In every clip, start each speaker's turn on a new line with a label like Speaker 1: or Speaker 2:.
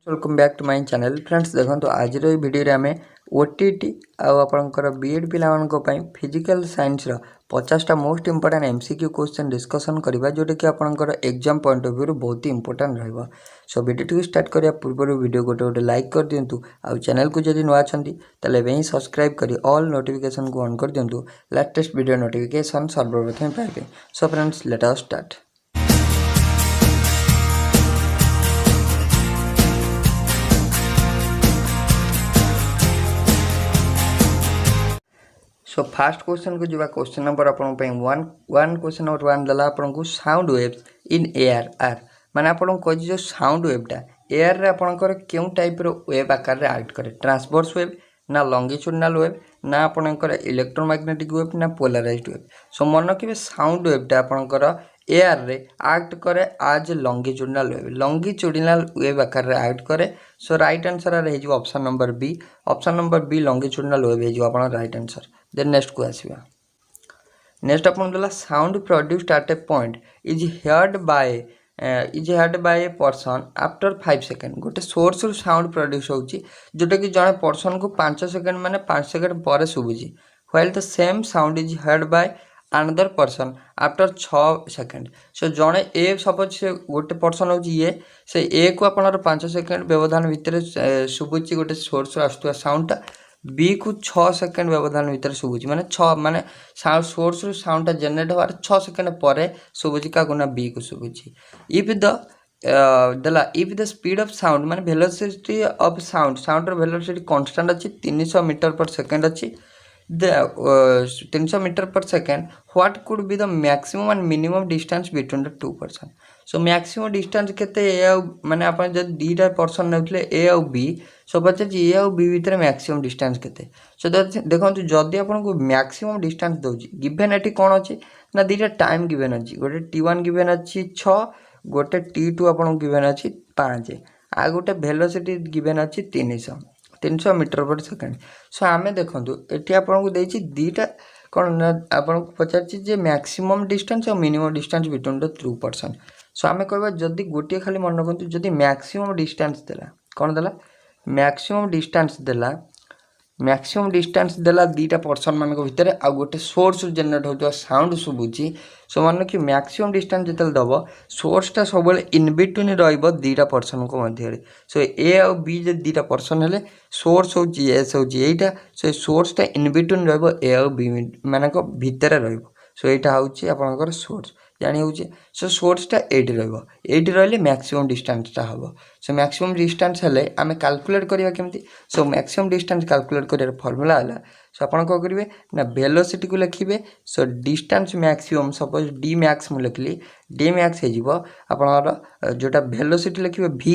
Speaker 1: Welcome back to my channel friends. देखो आज video आम ओटीटी आपर बीएड पाई फिजिकल साइंस 50टा most important MCQ question discussion करवा जोटा कि आपर एग्जाम पॉइंट ऑफ व्यू बहुत ही इंपोर्टेंट रहा। सो वीडियो स्टार्ट करने पूर्व वीडियो गोटे लाइक कर दिंतु आउ चैनल को जब नुआ तेल ही सब्सक्राइब कर ऑल नोटिफिकेशन को ऑन कर दिंतु लेटेस्ट वीडियो नोटिफिकेशन सर्वप्रथम पाइबे। So friends let us start. So first question को जीवा क्वेश्चन नंबर आपन क्वेश्चन नंबर 1 दला आपन को sound waves in air are माने आपन को जो साउंड वेवटा एयर रे आपनकर केउ टाइप रो वेव आकार रे एक्ट करे ट्रांसवर्स वेव ना लॉन्गिट्यूडिनल वेव ना आपनकर इलेक्ट्रोमैग्नेटिक वेव ना पोलराइज्ड वेव। सो मन के साउंड वेवटा आपनकर एयर रे एक्ट करे आज लॉन्गिट्यूडिनल वेव आकार रे एक्ट करे। सो राइट आंसर रे हे option number B longitudinal wave हे आपन राइट आंसर। देन नेक्स्ट को आसीबा। नेक्स्ट अपन दला sound produced at a point is heard bye a person after 5 second. गोटे सोर्स रु साउंड प्रोड्यूस होची जोटा कि जने पर्सन को 5 सेकेंड माने 5 सेकेंड पर सुबुची while the same sound is heard by another person after 6 second. So जने ए सपोज से गोटे पर्सन होची ये से ए को अपन 5 सेकेंड व्यवधान भितर सुबुची गोटे सोर्स रु आस्तुआ साउंडटा बी को 6 सेकेंड व्यवधान भितर शुभुची माने 6 माने सोर्स रु साउंडटा जनरेट होवार 6 सेकेंड पर शुभुची का गुना बी को शुभुची। If the speed of sound माने वेलोसिटी ऑफ साउंड रो वेलोसिटी कांस्टेंट अछि 300 मीटर पर सेकंड अछि 300 metre per second what could be the maximum and minimum distance between the two person. So maximum distance केते ए माने अपन जब दीटा person नेउथले ए और B सो बच्चे ए और बी भीतर मैक्सिमम डिस्टेंस केते। सो देखो जदि आपन को मैक्सिमम डिस्टेंस दोची गिवन एटी कोन अछि ना दीटा टाइम गिवन अछि गोटे t1 गिवन अछि 6 गोटे t2 आपन गिवन अछि 5 आ गोटे वेलोसिटी गिवन अछि 300 मीटर पर सेकंड। सो आमे देखंतु एटी आपन को देछि दीटा कोन ना आपन को पचाछि जे मैक्सिमम डिस्टेंस और minimum distance between the two person. So आमे कहबा जदि गोटे खाली मन रखंतु जदि मैक्सिमम डिस्टेंस देला कोन देला मैक्सिमम डिस्टेंस देला दीटा पर्सन मान को भितर आ गोटे सोर्स जनरेट होतो साउंड सुबुची। सो मान कि मैक्सिमम डिस्टेंस जतल दबो सोर्सटा सब इन बिटवीन रहइबो दीटा पर्सन को मध्य रे। सो ए और बी जे दीटा पर्सन हेले सोर्स होची एस होची एटा सो सोर्सटा इन बिटवीन रहइबो ए और बी मान को भितर रहइबो। सो एटा होची आपनकर सोर्स जानि होची। सो सोर्सटा 8 रहइबो 8 रहले मैक्सिमम डिस्टेंसटा हबो। सो मैक्सिमम डिस्टेंस हेले आमे कैलकुलेट करिया केमती। सो मैक्सिमम डिस्टेंस कैलकुलेट करिया फार्मूला हला सो आपन को करिवे ना वेलोसिटी को लिखिबे। So distance maximum suppose D max मु लिखली डी मैक्स हे जीवो आपनर जोटा वेलोसिटी लिखिबे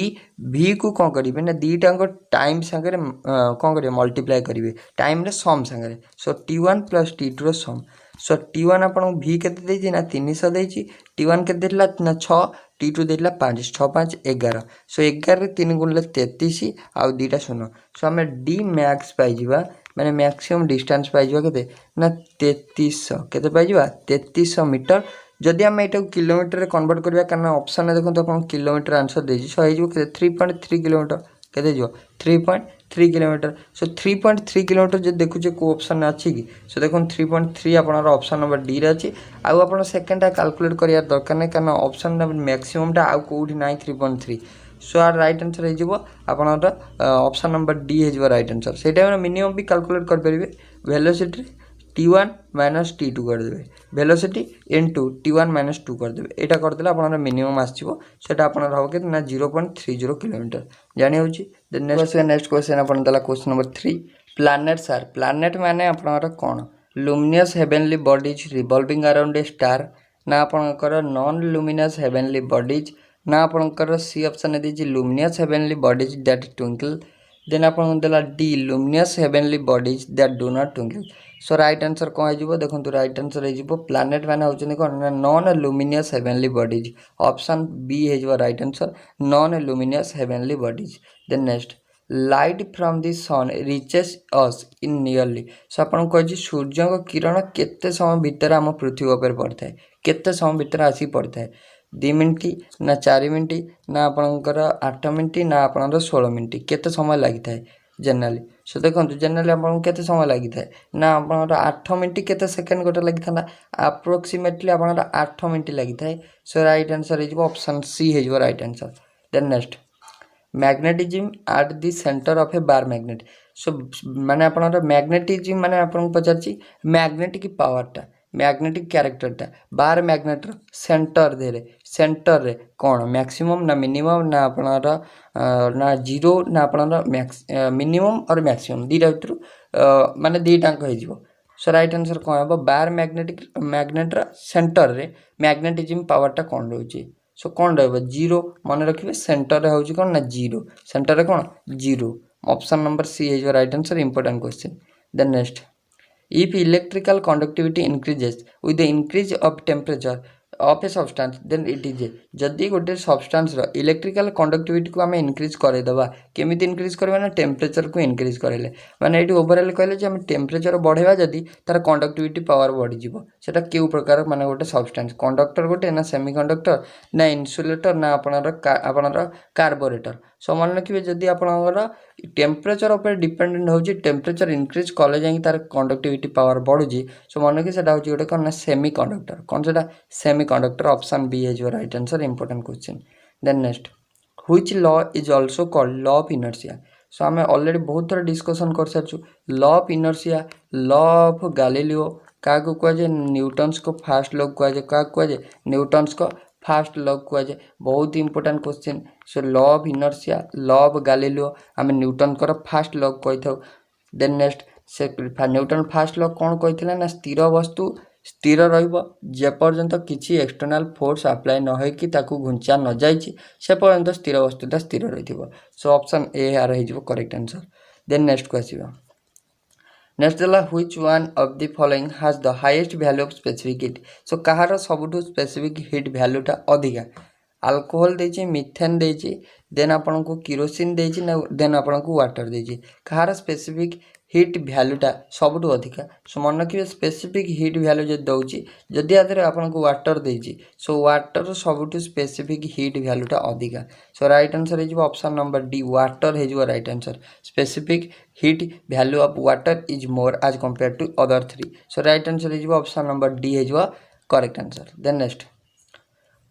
Speaker 1: v को कोन करिवे ना दीटा को टाइम संगे कोन करिवे मल्टीप्लाई करिवे टाइम रे सम संगे। सो t1 + t2 रो सम। सो t1 आपन v केते देछि ना 300 देछि t1 केते देला ना 6 t2 देला 5 6 5 11। सो 11 रे 3 गुणले 33 आ दीटा शून्य। सो हमें d मैक्स पाई जिबा माने मैक्सिमम डिस्टेंस पाई जिबा केते ना 3300 केते पाई जिबा 3300 मीटर। जदि हम एटा किलोमीटर रे कन्वर्ट करबा कारण ऑप्शन देखो तो अपन किलोमीटर आंसर देछि। सो हे जिवो केते 3.3 किलोमीटर केते जिवो 3.3 किलोमीटर। सो 3.3 किलोमीटर जे देखु जे को ऑप्शन अछि कि सो देखो 3.3 आपनर ऑप्शन नंबर डी रे अछि। आ आपन सेकंड टा कैलकुलेट करिया दरकार नै कारण ऑप्शन नंबर मैक्सिमम टा आ कोठी नै 3.3। सो आर राइट आंसर हे जिवो आपनर ऑप्शन नंबर डी हे जिवो राइट आंसर। से टाइम मिनिमम भी कैलकुलेट कर परिबे वेलोसिटी t1 - t2 कर देबे वेलोसिटी इनटू t1 - 2 कर देबे एटा कर देला आपनर मिनिमम आसीबो सेटा आपनर हो के ना 0.30 किलोमीटर जानि होची। देन नेक्स्ट क्वेश्चन अपन दला question number 3 planets are planet माने आपनर कोन luminous heavenly bodies revolving around a star ना आपनकर नॉन लुमिनियस हेवनली बॉडीज ना आपनकर सी ऑप्शन देछि luminous heavenly bodies that twinkle. Then आपन देला D luminous heavenly bodies that do not twinkle. So right answer कोन हेजिबो देखंतु राइट आंसर हेजिबो प्लैनेट माने होचने कोन non luminous heavenly bodies option B हेजिबो right answer non luminous heavenly bodies. Then next light from the sun reaches us in nearly. So आपन कहछि सूर्य को किरण केते समय भीतर हम पृथ्वी ऊपर पड़ता है केते समय भीतर आसी पड़ता है। 2 मिनट ना 4 मिनट ना आपणकर 8 मिनट ना आपणकर 16 मिनट केते समय लगी थाए जनरली। सो देखो जनरली आपको केते समय लगी थाए ना आपणकर 8 मिनट केते सेकेंड गोटे लगी था अप्रोक्सीमेटली आपणकर 8 मिनट लगी थाए। सो राइट आंसर हो ऑप्शन सी हो right answer. Then next magnetism at the centre of a bar magnet. So माने आपणकर मैग्नेटिज्म माने आपन पचारची मैग्नेटिक पावरटा मैग्नेटिक कैरेक्टरटा बार मैग्नेटर सेंटर रे कौन मैक्सिमम ना मिनिमम ना आपणर ना जीरो ना आपणर मिनिमम और मैक्सिमम दीटा भितर माने दीटाक हो। सो राइट आंसर कौन हम बार मैग्नेटर सेंटर रे मैग्नेटिज्म पावरटा कौन रोचे। सो कौन रहा जीरो मन रखिए सेंटर रे होची कौन ना जीरो सेंटर रे कौन जीरो। ऑप्शन नंबर सी है right answer important question. Then next if electrical conductivity increases with the increase of temperature of a substance then it is a जदि गोटे सब्सटेंस रो इलेक्ट्रिकल कंडक्टिविटी को आमे increase करे दबा केमिति इंक्रीज करबा ना टेम्परेचर को इंक्रीज करले माने एटी ओवरऑल कहले जे हम टेम्परेचर बढ़ेबा जदि तार कंडक्टिविटी पावर बढ़ी जिवो सेटा केउ प्रकार माने गोटे सब्सटेंस कंडक्टर गोटे ना सेमीकंडक्टर ना इन्सुलेटर ना आपनर कार्बोरेटर। सो मन रखिबे जदि आपनर टेम्परेचर ऊपर डिपेंडेंट होची टेम्परेचर इंक्रीज कले जाई तार कंडक्टिविटी पावर बढ़ुची। सो मन रखि सेटा होची गोटे कोन ना सेमीकंडक्टर कोन सेटा semiconductor option B is your right answer important question. Then next which law is also called law of inertia. So आमे ऑलरेडी बहुत थोड़ा डिस्कशन कर सारछु law of inertia law of Galileo का को कहे न्यूटन्स को फर्स्ट लॉ कहे का कहे न्यूटन्स को फास्ट लॉ कहुए बहुत important question. So law of inertia law of Galileo आम न्यूटन कर फास्ट लॉ कही था। देन नेक्स्ट से न्यूटन फास्ट लॉ कौन कही ना स्थिर वस्तु स्थिर रपर्यंत किसी एक्सटर्नाल फोर्स अप्लाई न होकि घुंचा न जाइए से पर्यंत स्थिर वस्तुटा स्थिर रही। सो ऑप्शन ए यार हो करेक्ट आंसर। देन नेक्स्ट को आसवा नेक्स्ट है which one of the following has the highest value of specific heat. So कहार सबुठु स्पेसिफिक हिट वैल्यूटा अधिका अल्कोहल देछि मिथेन देछि देन आपन को किरोसिन देछि देन आपन को वाटर देछि कहार स्पेसिफिक हिट वैल्यूटा सबुठु अधिका। सो मन रखिए स्पेसिफिक हिट वैल्यू जब दउछि जदि आदरे आपन को वाटर देछि सो वाटर सबुठु स्पेसिफिक हिट वैल्यूटा अधिका। सो राइट आंसर हो ऑप्शन नंबर डी वाटर हो right answer. Specific heat value of water is more as compare to other three. So right answer हो ऑप्शन नंबर डी हो correct answer. Then next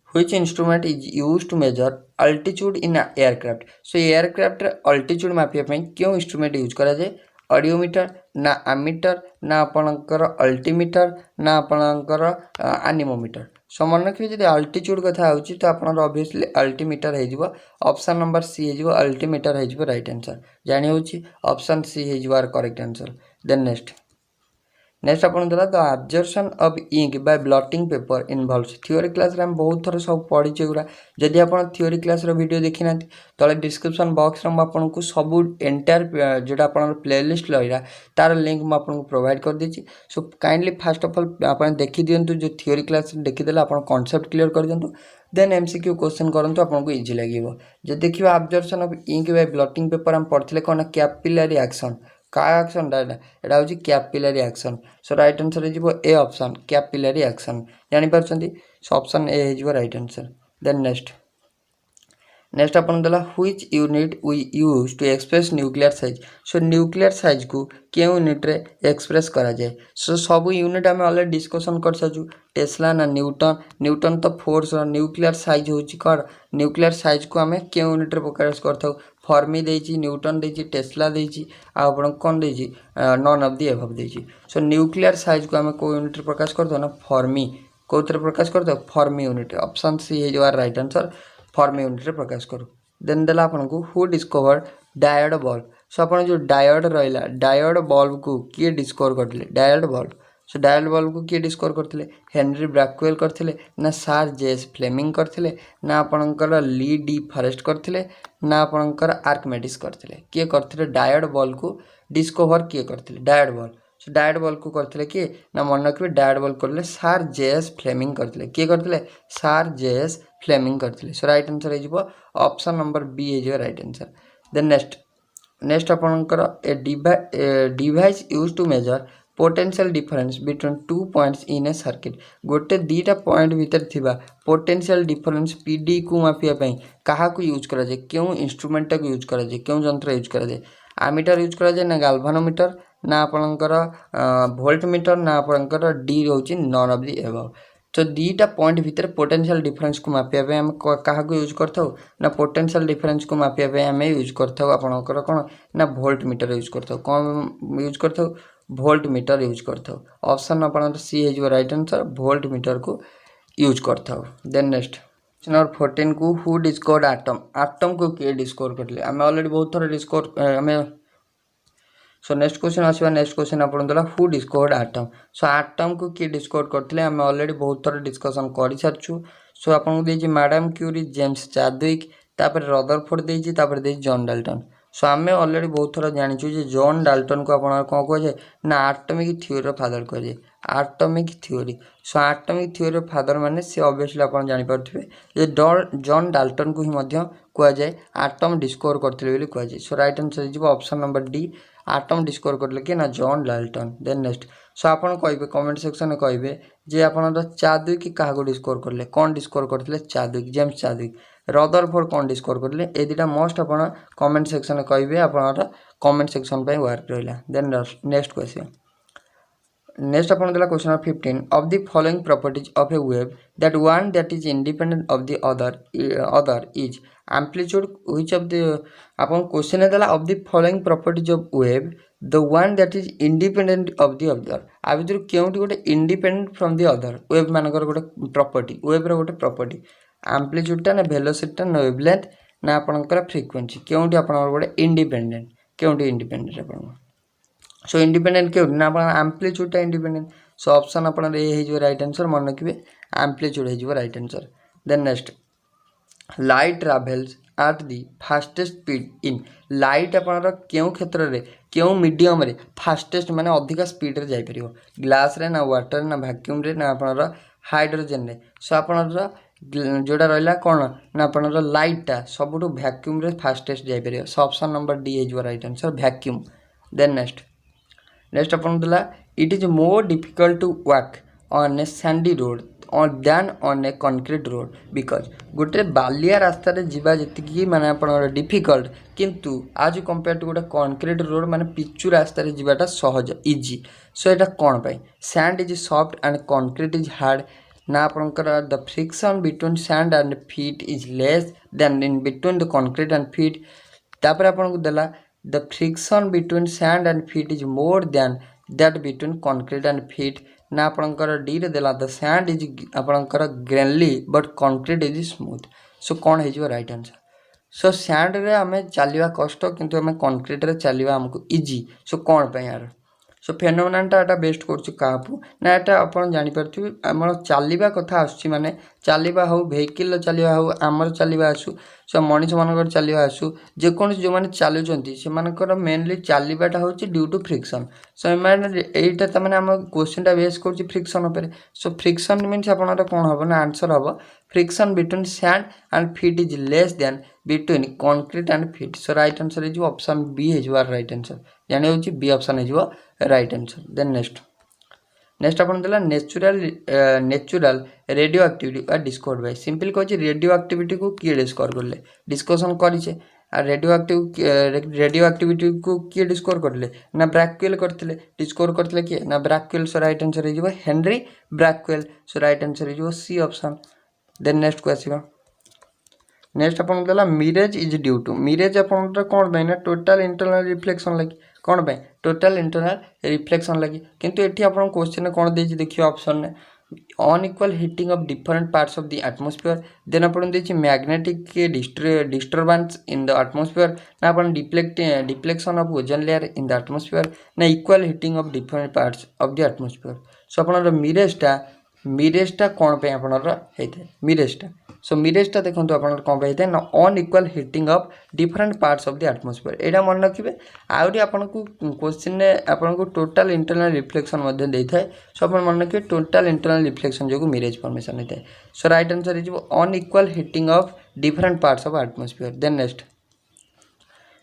Speaker 1: which instrument is used to measure altitude in an aircraft। so aircraft altitude मापिया पई क्यों instrument use करा जाए audiometer ना ammeter ना आपनकर altimeter ना आपनकर एनीमोमीटर। सो मन रखिए जब अल्टीट्यूड कथा होची तो आपनर ऑब्वियसली अल्टीमीटर हे जिवो ऑप्शन नंबर सी हे जिवो अल्टीमीटर हे जिवो राइट आंसर जानि होची ऑप्शन सी हे जिवो करेक्ट आंसर। देन नेक्स्ट आपन दला the absorption of ink by blotting paper involves. Theory class रे हम बहुत थोड़ा सब पढ़ी गुरा जदि आपन थ्योरी क्लास रो वीडियो देखि ना तले डिस्क्रिप्शन बॉक्स रे हम आपन को सब एंटायर जोटा आपन प्लेलिस्ट लइरा तार लिंक हम आपन को प्रोवाइड कर देछि। So kindly first of all आपन देखि दियंतु जो थ्योरी क्लास देखि देला आपन कांसेप्ट क्लियर कर दियंतु देन एमसीक्यू क्वेश्चन करंतु आपन को इजी लागिवो। जे देखिबा absorption of ink by blotting paper हम पढ़थिले कोन कैपिलरी एक्शन का एक्शन एटा होची capillary action. So right answer हो ए ऑप्शन कैपिलरी एक्शन जानि परछंती। सो ऑप्शन ए हो राइट आंसर। देन नेक्स्ट अपन दला which unit we use to express nuclear size. So nuclear size को केउ यूनिट रे एक्सप्रेस करा जाए। सो सब यूनिट आमे ऑलरेडी डिस्कशन कर साजु टेस्ला ना न्यूटन तो फोर्स न्यूक्लियर साइज होची कर न्यूक्लियर साइज को आमे केउ यूनिट रे प्रकाश करथौ फर्मी देछि न्यूटन देछि टेस्ला देछि आ आपण कोन देछि नन ऑफ द एबव देछि। सो न्यूक्लियर साइज को आमे को यूनिट रे प्रकाश करथौ ना फर्मी कोथरे प्रकाश करथौ फर्मी यूनिट ऑप्शन सी हे जो राइट आंसर फर्मी यूनिट रे प्रकाश करू। देन देला आपन को हु डिस्कवर्ड डायोड बल्ब। सो अपन जो डायोड रहला डायोड बल्ब को किए डिस्कवर करथिले डायोड बल्ब। सो डायोड बल्ब को किए डिस्कवर करथिले हेनरी ब्रैकवेल करथिले ना सर जेस फ्लेमिंग करथिले ना आपनकर ली डी फॉरेस्ट करथिले ना आपनकर आर्किमिडीज करथिले किए करथिले डायोड बल्ब को डिस्कवर किए करथिले डायोड बल्ब। सो डायोड बल्ब को करथिले किए ना मन रखिबे डायोड बल्ब करले सर जेस फ्लेमिंग करथिले किए करथिले सर जेस फ्लेमिंग करथिले। सो राइट आंसर हे जिवो ऑप्शन नंबर बी हे जिवो राइट आंसर। देन नेक्स्ट आपनकर a device use to measure potential difference between two points in a circuit गोटे दीटा पॉइंट भितर थिबा पोटेंशियल डिफरेंस पीडी को मापिया पई कहा को यूज करा जाए क्यों इंस्ट्रूमेंट को यूज करा जाए क्यों यंत्र यूज करा जाए आमीटर यूज करा जाए ना गाल्वानोमीटर ना आपणकर वोल्ट मीटर ना आपणकर डी रोची नन ऑफ द एबव तो दीटा पॉइंट भितर पोटेंशियल डिफरेंस को मापिया पे हम कहा को यूज करथौ ना पोटेंशियल डिफरेंस को मापिया पे हम यूज करथौ आपणकर कोन ना वोल्ट मीटर यूज करथौ कोन यूज करथौ वोल्ट मीटर यूज करथौ ऑप्शन आपणकर सी हे जो राइट आंसर वोल्ट मीटर को यूज करथौ देन नेक्स्ट नंबर 14 को हु डिस्कवर्ड एटम को के डिस्कवर करले हम ऑलरेडी बहुत थोड़ा डिस्कवर हमें सो नेक्स्ट क्वेश्चन आसवा नेक्स्ट क्वेश्चन आपन दला who discovered atom so atom को के डिस्कवर करथिले हम ऑलरेडी बहुत थोड़ा डिस्कशन करि सारछु सो आपन को देछि मैडम क्यूरी जेम्स चैडविक तापर रदरफोर्ड देछि तापर देछि जॉन डाल्टन सो आमे ऑलरेडी बहुत थोड़ा जानिछु जे जॉन डाल्टन को आपन कोन कहै छै ना एटॉमिक थ्योरी फादर कहै छै atomic theory so atomic theory father माने से ऑब्वियसली आपन जानि परथिबे जे जॉन डाल्टन को ही मध्य कहै छै एटम डिस्कवर करथिले बोली कहै छै so right answer is option number D atom discover करले के ना John Dalton then next so आपन कहबे कमेंट सेक्शन में कहबे जे आपन चैडविक कहा को डिस्कवर करले कोन डिस्कवर करथिले चैडविक जेम्स चैडविक रदरफोर्ड कोन डिस्कवर करले ए दिटा मोस्ट आपन कमेंट सेक्शन में कहबे आपन कमेंट सेक्शन पे वर्क रहिला देन नेक्स्ट क्वेश्चन नेक्स्ट अपन दिला question number 15 of the following properties of a wave that one that is independent of the other is amplitude which of the upon question दिला of the following properties of wave the one that is independent of the other आ भितर केउटी गोटे independent from the other wave मानकर गोटे property wave रो गोटे property amplitude टा ना velocity टा ना wavelength ना आपनकर frequency केउटी आपनकर गोटे independent केउटी independent आपन सो इंडिपेंडेंट के ना अपन एम्पलीट्यूड टा इंडिपेंडेंट सो ऑप्शन अपन ए हे जो राइट आंसर मन रखिबे एम्पलीट्यूड हे जो right answer then next light travels at the fastest speed in light अपन केउ क्षेत्र रे केउ मीडियम रे फास्टेस्ट माने अधिक स्पीड रे जाई परियो ग्लास रे ना वाटर ना वैक्यूम रे ना अपन हाइड्रोजन रे सो अपन जोड़ा रहला कोन ना अपन लाइट टा सबुटू वैक्यूम रे फास्टेस्ट जाई परियो सो ऑप्शन नंबर डी हे जो right answer vacuum then next अपन दिला it is more difficult to walk on a sandy road than on a concrete road because गोटे बालिया रास्ता रे जीवा जति माने अपन डिफिकल्ट किंतु आज कंपेयर टू गोटे कंक्रीट रोड माने पिचू रास्ता रे जीवाटा सहज इजी सो एटा कोन पाई sand is soft and concrete is hard ना आपनकर the friction between sand and feet is less than in between the concrete and feet तापर आपन को देला the friction between sand and feet is more than that between concrete and feet ना आपनकर D रे देला the sand is आपनकर grainy but concrete is smooth सो कोन हे जो राइट आंसर सो सैंड रे हमें चलिवा कष्ट किंतु हमें कंक्रीट रे चलिवा हमको इजी सो कोन पे यार सो फेनोमेनन टा बेस्ट करछु कापु ना एटा अपन जानि परथि हमर चलिबा कथा आसछि माने चलिबा हो वेहिकल चलिबा हो हमर चलिबा आसु सो मनीष मानकर चलिबा आसु जे कोन जो माने चालु जंती से मानकर मेनली चलिबाटा होछि ड्यू टू फ्रिक्शन सो माने एटा त माने हम क्वेश्चन टा बेस करछि फ्रिक्शन ऊपर सो फ्रिक्शन मींस आपनर कोन होबो ना आंसर होबो friction between sand and feet is less than between concrete and feet so right answer is option B is your right answer यानी होछि B option is your right answer then next अपन देला natural radio activity are discovered by simple कहै छै radio activity को के discover करले discussion करि छै आ रेडियो एक्टिविटी को के डिस्कवर करले ना ब्रैकवेल करथिले डिस्कवर करथिले के ना Becquerel so right answer is Henri Becquerel so right answer is C option then next question next अपन देला mirage is due to mirage अपन कोन दैना टोटल इंटरनल रिफ्लेक्शन लागी कोन बे टोटल इंटरनल रिफ्लेक्शन लगी किंतु एठी अपन क्वेश्चन कोन देछि देखियो ऑप्शन ने unequal heating of different parts of the atmosphere then अपन देछि magnetic disturbance in the atmosphere ना अपन deflection of ozone layer in the atmosphere ना equal heating of different parts of the atmosphere so अपन मिरेजटा कोन पे अपन हेते मिरेजटा सो मिरेजटा देखंतु अपन कोन पे हेते ना unequal heating of different parts of the atmosphere एडा मन रखिबे आउरी अपन को क्वेश्चन ने अपन को टोटल इंटरनल रिफ्लेक्शन मध्ये देथाय सो अपन मन रखिबे टोटल इंटरनल रिफ्लेक्शन जो मिरेज फॉर्मेशन हेते so right answer is unequal heating of different parts of atmosphere then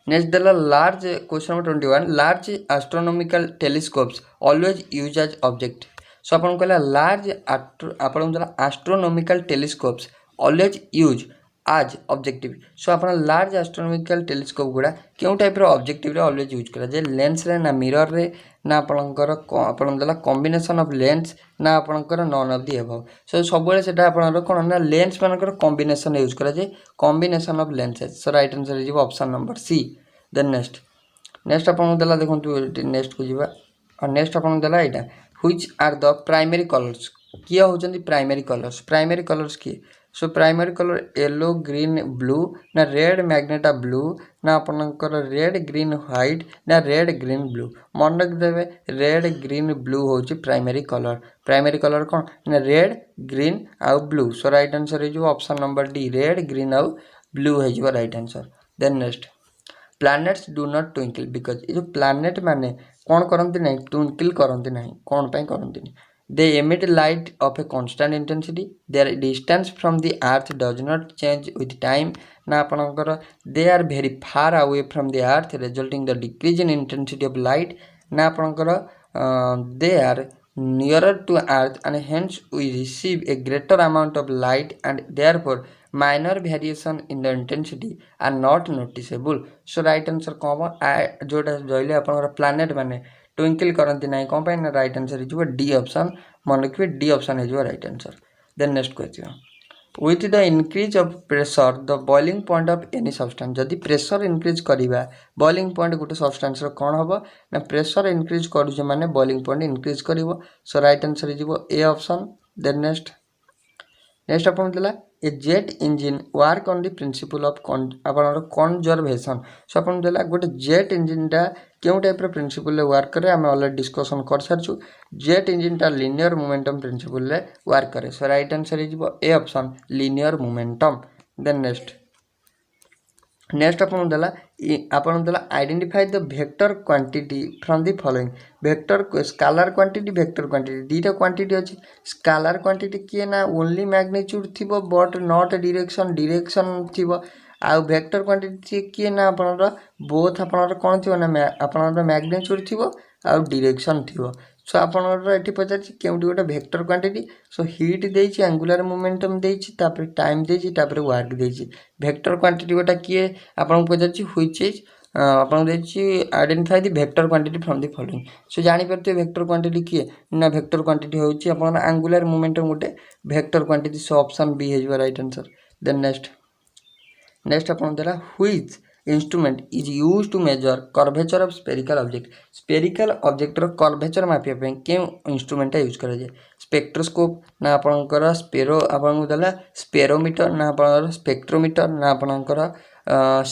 Speaker 1: Next, the large question number 21. Large astronomical telescopes always use as objective. So अपन कहला large अपन कहला astronomical telescopes always use as objective. So अपन large astronomical telescope गुड़ा क्यों type रो objective रे always use करा जे lens रे ना mirror रे ना आपणकर आपण कहला combination of lens ना आपणकर none of the above. So सबले सेटा आपणकर कोन ना lens मानकर combination यूज करा जे combination of lenses. So right answer is option number C. Then next आपन देला देखंतु नेक्स्ट को जीवा और नेक्स्ट आपन देला एटा which are the primary colours किए होचंदी प्राइमरी कलर्स किए so primary colour yellow green blue ना रेड मैग्नेटा ब्लू ना आपनकर रेड ग्रीन व्हाइट ना रेड ग्रीन ब्लू मन रख देबे रेड ग्रीन ब्लू होची प्राइमरी कलर कोन ना रेड ग्रीन आ blue so right answer is option number D red green आ ब्लू है जो right answer then next planets do not twinkle because ये जो प्लैनेट माने कौन करती ना ट्विंकल करती ना कौन पाई करती नहीं they emit light of a constant intensity their distance from the earth does not change with time ना आपनकर they are very far away from the earth resulting the decrease in intensity of light ना आपनकर they are nearer to earth and hence we receive a greater amount of light and therefore minor variation in the intensity are not noticeable. So right answer कौन जोटा जइले आपनकर planet माने twinkle करंती नाही कौन pine right answer इजो D option मन रखिबे D option इजो right answer. Then next question. With the increase of pressure the boiling point of any substance जदि pressure increase करिबा boiling point गोटे substance रो कोन हबो ना pressure increase करू जे माने boiling point increase करिवो so right answer इजो A option. Then next अपन देला a jet engine work on the principle of आपनर conservation so अपन देला गोटे jet engine टा क्यों टाइप रो प्रिंसिपल ले वर्क करे हम ऑलरेडी डिस्कशन कर सारछु जेट इंजन टा लीनियर मोमेंटम प्रिंसिपल ले वर्क करे so right answer is A option linear momentum then next अपन देला identify the vector quantity from the following vector scalar quantity vector quantity दीटा क्वांटिटी अछि scalar quantity किए ना only magnitude थिबो but not direction थिबो आ वेक्टर क्वांटिटी किए ना आपनर बोथ आपनर कोन थिबो ना आपनर मैग्नीट्यूड थिबो आ डायरेक्शन थिबो सो आपनर एठी पचार केउटी गोटे वेक्टर क्वांटिटी सो हीट देछि एंगुलर मोमेंटम देछि तापर टाइम देछि तापर वर्क देछि वेक्टर क्वांटिटी गोटा किए आपन पचार व्हिच इज आपन देछि identify the vector quantity from the following so जानि परते वेक्टर क्वांटिटी किए ना वेक्टर क्वांटिटी होछि आपन एंगुलर मोमेंटम गोटे vector quantity so option B हेज राइट आंसर देन नेक्स्ट अपन देला which instrument is used to measure curvature of spherical object रो कर्वेचर मापिया पे केउ इंस्ट्रूमेंट यूज करा जाय स्पेक्ट्रोस्कोप ना आपनकर स्पेरो आपन देला स्पेरोमीटर ना आपनकर स्पेक्ट्रोमीटर ना आपनकर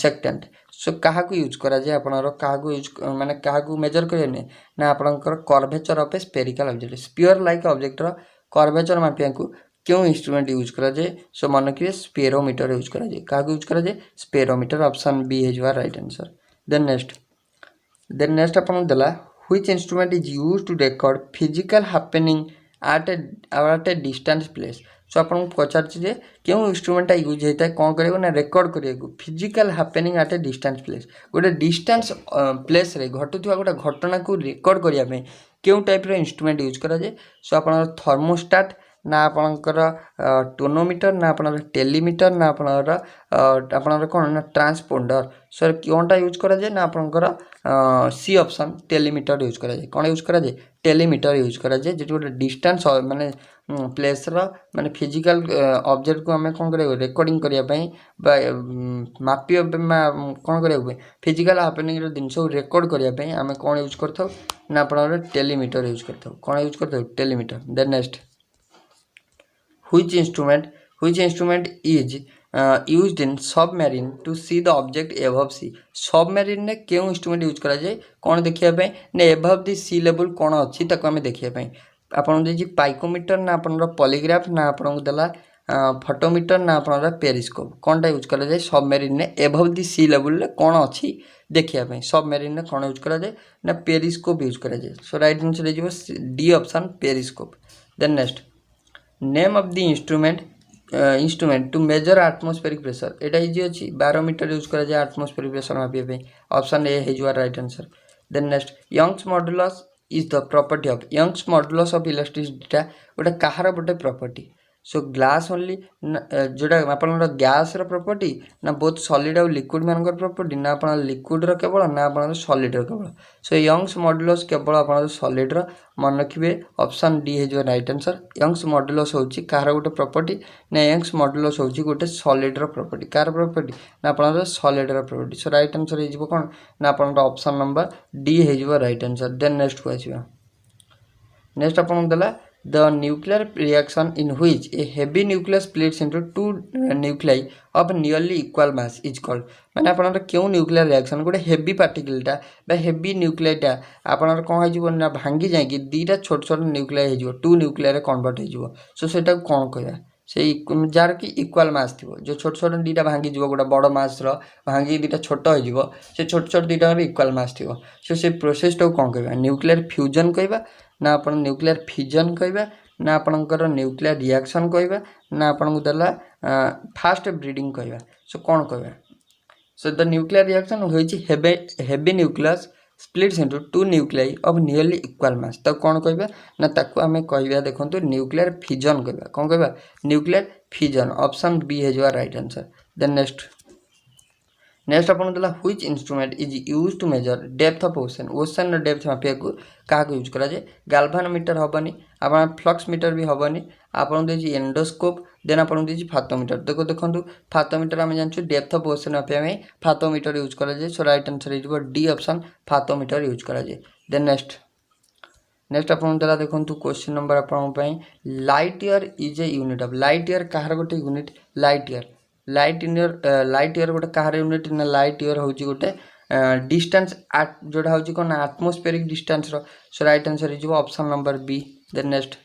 Speaker 1: सेक्टेंट सो कहा को यूज करा जाय आपनर कहा को यूज माने कहा को मेजर करने ना आपनकर curvature of a spherical object sphere like object रो कर्वेचर मापिया को क्यों इंस्ट्रूमेंट यूज करा जाए सो मन रखिए स्पेरोमीटर यूज करा जाए क्या यूज करा जाए स्पेरोमीटर ऑप्शन बी है जो राइट आंसर देन नेक्स्ट अपन देला which instrument is used to record physical happening at a distance place so अपन पचार जे क्यों इंस्ट्रूमेंट यूज होता है कौन करेगा ना रिकॉर्ड करेगा physical happening at a distance place गोटे डिस्टेंस प्लेस रे घटुवा गोटे घटना को रिकॉर्ड करिया पे क्यों टाइप रो इंस्ट्रूमेंट यूज करा जाए सो अपन थर्मोस्टाट ना आपनकर टोनोमीटर ना आपनर टेलीमीटर ना आपनर कोन ना ट्रांसपोंडर सर कोनटा यूज करा जाय ना आपनकर सी ऑप्शन टेलीमीटर यूज करा जाय कोन यूज करा जाय टेलीमीटर यूज करा जाय जेटी गोटे डिस्टेंस माने प्लेस रो माने फिजिकल ऑब्जेक्ट को हमें कोन करे रिकॉर्डिंग करिया पई बा मापियो कोन करे फिजिकल हैपनिंग रो दिन सब रिकॉर्ड करिया पई हमें कोन यूज करथौ ना आपनर टेलीमीटर यूज करथौ कोन यूज करथौ telemeter then next which instrument is used in submarine to see the object above sea submarine ने क्यों इंस्ट्रूमेंट यूज करा जाए कौन देखिया पे ने above the sea level कौन अच्छी ताको हमें देखिया पे आपन जे पाइकोमीटर ना आपन पॉलीग्राफ ना आपन देला फोटोमीटर ना आपन पेरिस्कोप कौनटा यूज करा जाए सबमरीन ने above the sea level ले कौन अच्छी देखिया पे सबमरीन ने कौन यूज करा जाए ना पेरिस्कोप यूज करा जाए so right answer is D option periscope then next name of the instrument instrument to measure atmospheric pressure एटा इजी अच्छी बारोमीटर यूज करा जाए आटमोस्फेरिक प्रेशर मापिया ऑप्शन ए है right answer. Then next Young's modulus is the property of Young's modulus of electricity गोटे कहार गोटे property so glass only जोटा आप गैस प्रॉपर्टी ना बहुत सॉलिड और लिक्विड मान प्रॉपर्टी ना आप लिक्विड केवल ना आप सॉलिड केवल सो यंग्स मॉडुलस केवल आप सॉलिड मन रखिए ऑप्शन डी है राइट आंसर। यंग्स मॉडुलस हूँ कहार गोटे प्रॉपर्टी ना यंग्स मॉडुलस हूँ गोटे सॉलिड प्रॉपर्टी कार प्रॉपर्टी ना आप solid property so right answer हो कौन ना आप ऑप्शन नंबर डी है राइट आंसर। देन नेक्स्ट को आसवा नेक्स्ट आपन देला the nuclear reaction in which a heavy nucleus splits into two nuclei of nearly equal mass is called माने आपन क्यों न्यूक्लियर रिएक्शन गोटे हेवी पार्टिकलटा बा हेवी न्यूक्लियटा आपन कौन हो ना भांगी जाए दीटा छोट छोट न्यूक्लियर हो टू न्यूक्लियर कन्वर्ट हो सो सेटा कौन कहया से जार कि इक्वाल मास थी जो छोट छोट दीटा भांगी गोटे बड़ मास भांगी दीटा छोट हो छोट छोट दीटा इक्वाल मास थी सो से प्रोसेस टाक कौन कह न्यूक्लियर फ्यूजन कहवा ना आप न्यूक्लियर फिजन कहवा ना आपणकर न्यूक्लियर रिएक्शन कहवा ना आपन को देला फास्ट ब्रीडिंग कहवा सो कौन कहवा सो द न्यूक्लियर रिएक्शन होइछि heavy nucleus splits into two nuclei of nearly equal mass तो कौन कहवा ना ताको आमे कहवा देखंतु न्यूक्लियर फिजन कहवा कौन कहवा न्यूक्लियर फिजन ऑप्शन बी है राइट आंसर। देन नेक्स्ट अपन देला which instrument is use to measure depth of ocean ocean depth मापिया को क्या यूज करा जाए गाल्वानोमीटर हेनी आप फ्लक्स मीटर भी हेनी आपन देछि एंडोस्कोप देन आपन देछि फाथोमीटर देखो देखंतु फाथोमीटर आम जानछु डेप्थ ऑफ ओशन मापिया में फाथोमीटर यूज करा जाए सो राइट आंसर हो डी ऑप्शन फाथोमीटर यूज करा जाए। देन नेक्स्ट आपन देला देखंतु क्वेश्चन नंबर आपन light year is a unit of light year कहार गोटे यूनिट लाइट ईयर गोटे कहार यूनिट ना लाइट ईयर हूँ गोटे डिस्टेंस जोटा हूँ कौन atmospheric distance so right answer हो option number B. Then next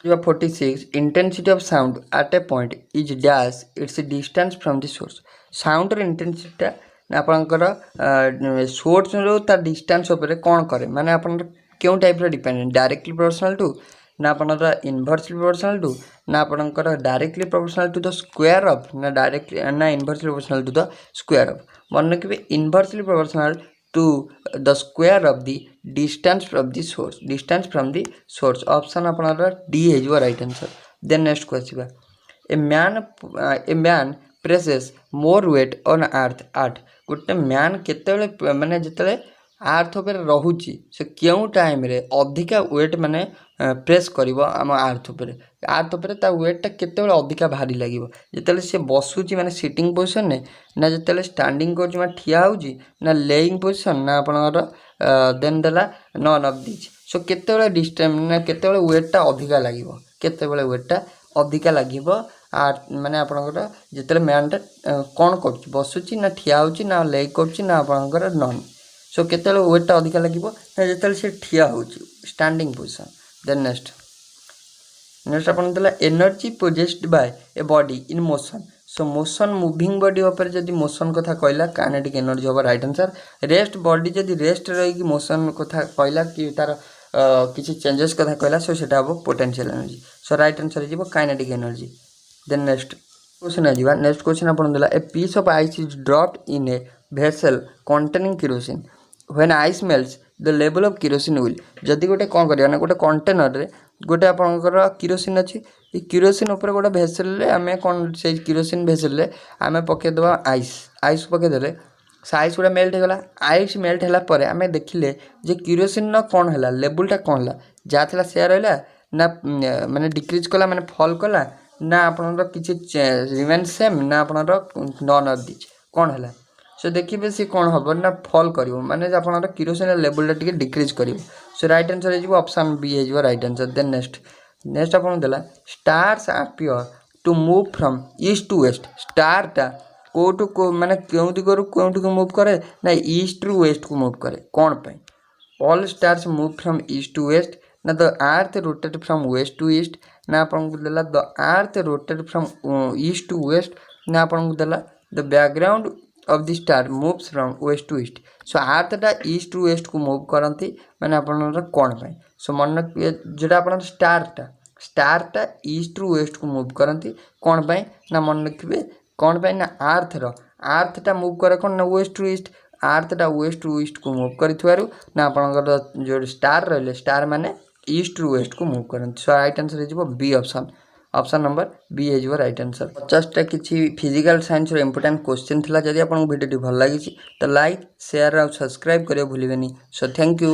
Speaker 1: 46 intensity of sound at a point is dash its distance from the source sound intensity आपणकर सोर्स तार डिस्टेंस उपर कौन करे माने आपन क्यों type dependent directly proportional to ना आपनर इनवर्सली प्रोपोर्शनल टू ना आपनकर directly proportional to the square of ना डायरेक्टली ना inversely proportional to the square of मन रखिए inversely proportional to the square of the distance from the source option आपनर D है राइट आंसर। देन नेक्स्ट को आसीबा a man presses more weight on earth गोटे man केते माने जते आर्थ उपर रोचे से क्यों टाइम रे अधिका वेट माने प्रेस करिवो आम आर्थ उपर ता वेटा केते अधिका भारी लगे जिते सी बसुची माने सिटिंग पोजिशन ने ना जिते स्टैंडिंग कर ठिया होची ना लेइंग पोजिशन ना आपनर देन देला नन ऑफ दिस सो केते डिस्टेंस ना केते वेटा अधिका लगे केते वेटा अधिका लगे माने आपनकर जिते मैनटा कौन कर बसुची ना ठिया होची ना लेग कर ना आपनकर नन सो केते वेटा अधिका लगे ना जिते से ठिया होची स्टैंडिंग पोजिशन। देन नेक्स्ट अपन देला energy produced by a body in motion so motion moving body ऊपर जदि मोशन कथा कहला काइनेटिक एनर्जी होबा राइट आंसर। रेस्ट बॉडी जदि रेस्ट रही मोशन कथा कहला कि तार किसी चेंजेस कथा कहला सो सेटा हो potential energy so right answer हो kinetic energy. Then next question आ नेक्स्ट क्वेश्चन अपन देला a piece of ice is dropped in a vessel containing kerosene when ice melts the level of kerosene will जदि गोटे कौन करिया ना गोटे कंटेनर रे गोटे आपनकर केरोसिन अच्छी ये केरोसिन ऊपर गोटे भेसेल आम कौन से केरोसिन भेसेल आम पकईदेवा आइस पकईदे से आइस गुड़ा मेल्ट होगा आइस मेल्ट होगापर आम देखिले जे केरोसिन कौन है लेवलटा कौन है जहाँ थी से रहा ना माने डिक्रिज कला माने फॉल कला ना आपन किसी रिमेन सेम ना आपन नन ऑफ दिस कौन है सो देखिए सी कौन हम ना फॉल कर माने आपन केरोसिन लेवल टी डिक्रिज कर सो राइट आंसर हो ऑप्शन बी है राइट आंसर। देन नेक्स्ट आपन देला stars appear to move from east to west स्टारटा कोटू को माने क्यों दिगरु कोटू को मूव करे ना ईस्ट टू वेस्ट को मूव करे कौन पे all stars move from east to west ना the earth rotate from west to east ना आपन को देला the earth rotate from east to west ना आपन को देला the background of the star moves from west to east so आर्थटा ईस्ट टू वेस्ट को मूव करती माने आपन कौन पे सो मन जोटा आप स्टारटा स्टारटा ईस्ट रु वेस्ट को मूव करती कौन पाई ना मन रखिए कौन पाई ना आर्थटा मूव करे कौन ना वेस्ट रु ईस्ट आर्थटा वेस्ट रु ईस्ट को मूव कर ना आपंकर जो स्टार रही स्टार माने ईस्ट रु वेस्ट को मूव करती सो राइट आंसर हो बी ऑप्शन नंबर बी हो राइट आंसर 50टा किसी फिजिकल साइंस इंपोर्टेंट क्वेश्चन थिला जदि आपको वीडियो भल लगी तो लाइक शेयर और सब्सक्राइब करियो भूलिबेनी सो थैंक यू।